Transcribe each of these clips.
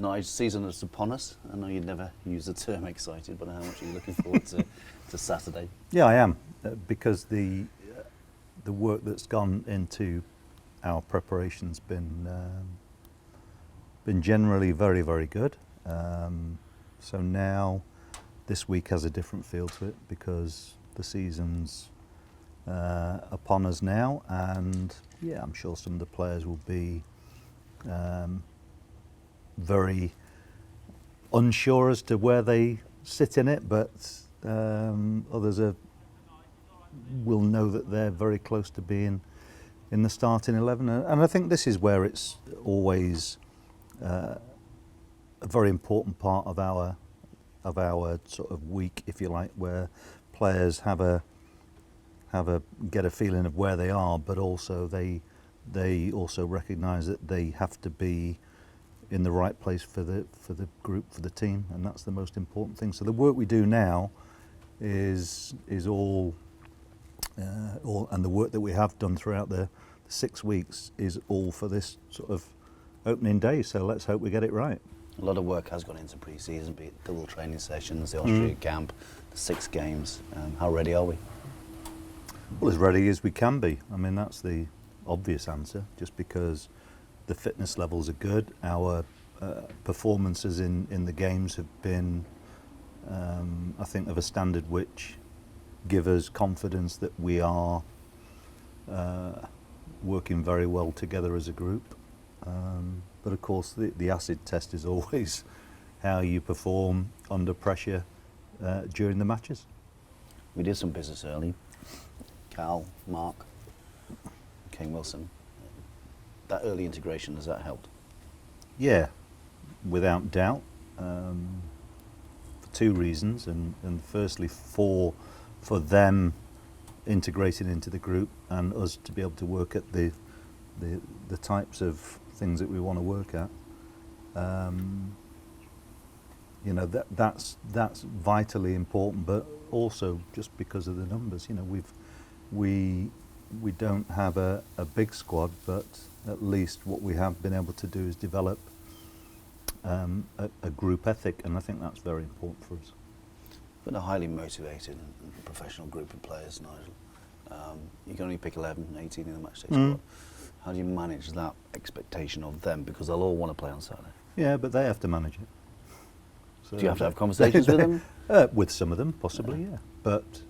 Nigel, season is upon us. I know you'd never use the term excited, but how much are you looking forward to Saturday? Yeah, I am, because the work that's gone into our preparation's been generally very, very good. So now this week has a different feel to it because the season's upon us now, and yeah, I'm sure some of the players will be very unsure as to where they sit in it, but others will know that they're very close to being in the starting 11, and I think this is where it's always a very important part of our sort of week, if you like, where players get a feeling of where they are, but also they also recognise that they have to be in the right place for the group, for the team, and that's the most important thing. So the work we do now is all and the work that we have done throughout the 6 weeks is all for this sort of opening day. So let's hope we get it right. A lot of work has gone into pre-season, be it double training sessions, the Austria camp, the 6 games. How ready are we? Well, as ready as we can be. I mean, that's the obvious answer, just because the fitness levels are good. Our performances in the games have been, I think, of a standard which give us confidence that we are working very well together as a group. But of course, the acid test is always how you perform under pressure during the matches. We did some business early. Cal, Mark, Kane Wilson. That early integration, has that helped? Yeah, without doubt, for 2 reasons, and firstly for them integrating into the group and us to be able to work at the types of things that we want to work at. You know, that's vitally important, but also just because of the numbers. You know, we don't have a big squad, but at least what we have been able to do is develop a group ethic, and I think that's very important for us. But a highly motivated and professional group of players, Nigel. You can only pick 11, 18 in the matchday squad. How do you manage that expectation of them? Because they'll all want to play on Saturday. Yeah, but they have to manage it. So do you have to have conversations with them? With some of them, possibly, yeah. But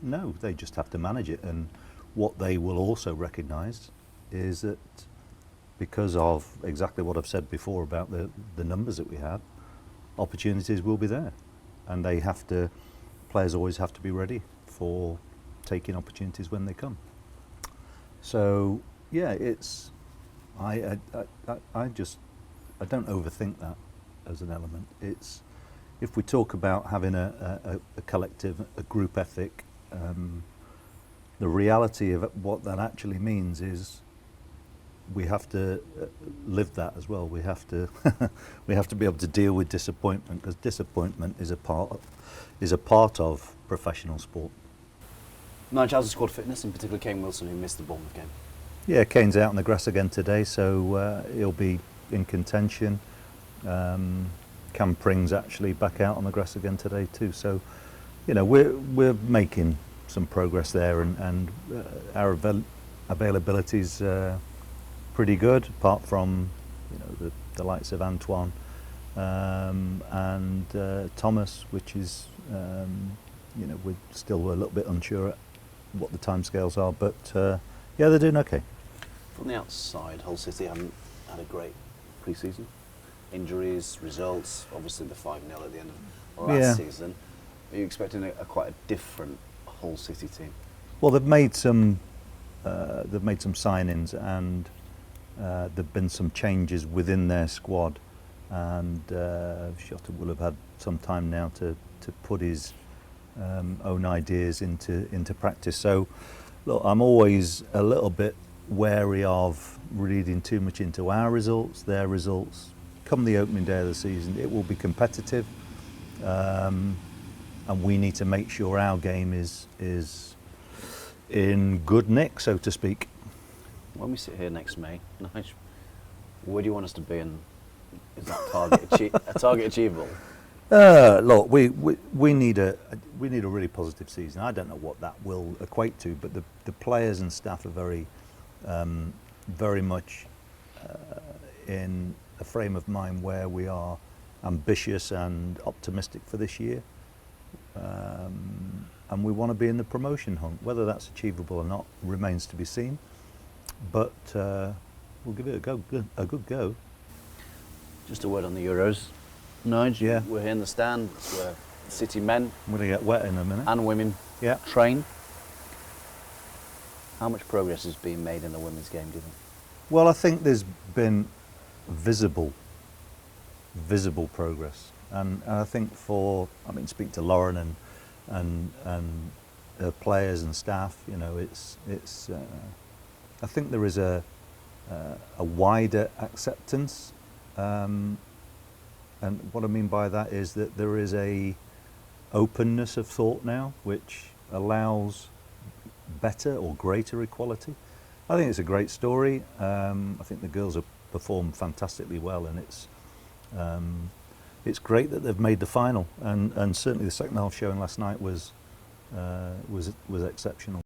no, they just have to manage it. And what they will also recognise is that because of exactly what I've said before about the numbers that we have, opportunities will be there. And players always have to be ready for taking opportunities when they come. So yeah, I don't overthink that as an element. It's, if we talk about having a collective, a group ethic, the reality of what that actually means is we have to live that as well. We have to we have to be able to deal with disappointment, because disappointment is a part of professional sport. Nigel, how's the squad fitness, in particular Kane Wilson, who missed the Bournemouth game? Yeah, Kane's out on the grass again today, so he'll be in contention. Cam Pring's actually back out on the grass again today too. So, you know, we're making some progress there, and our availability's pretty good, apart from, you know, the likes of Antoine and Thomas, which is, you know, we're still a little bit unsure at what the timescales are, but yeah, they're doing okay. From the outside, Hull City haven't had a great pre-season. Injuries, results, obviously the 5-0 at the end of last season. Are you expecting quite a different Hull City team? Well, they've made some signings, and there've been some changes within their squad, and Shota will have had some time now to put his own ideas into practice. So, look, I'm always a little bit wary of reading too much into our results, their results. Come the opening day of the season, it will be competitive, and we need to make sure our game is in good nick, so to speak. When we sit here next May, Nigel, where do you want us to be in Is that a target achievable? Look, we need a really positive season. I don't know what that will equate to, but the players and staff are very much in a frame of mind where we are ambitious and optimistic for this year, and we want to be in the promotion hunt. Whether that's achievable or not remains to be seen, but we'll give it a good go. Just a word on the Euros, Nigel. Yeah. We're here in the stand. It's where City men I'm going to get wet in a minute. and women Yeah. train. How much progress has been made in the women's game, do you think? Well, I think there's been visible progress, and I think speak to Lauren and players and staff. You know, it's. I think there is a wider acceptance, and what I mean by that is that there is a openness of thought now, which allows better or greater equality. I think it's a great story. I think the girls have performed fantastically well, and it's great that they've made the final. And certainly the second half showing last night was exceptional.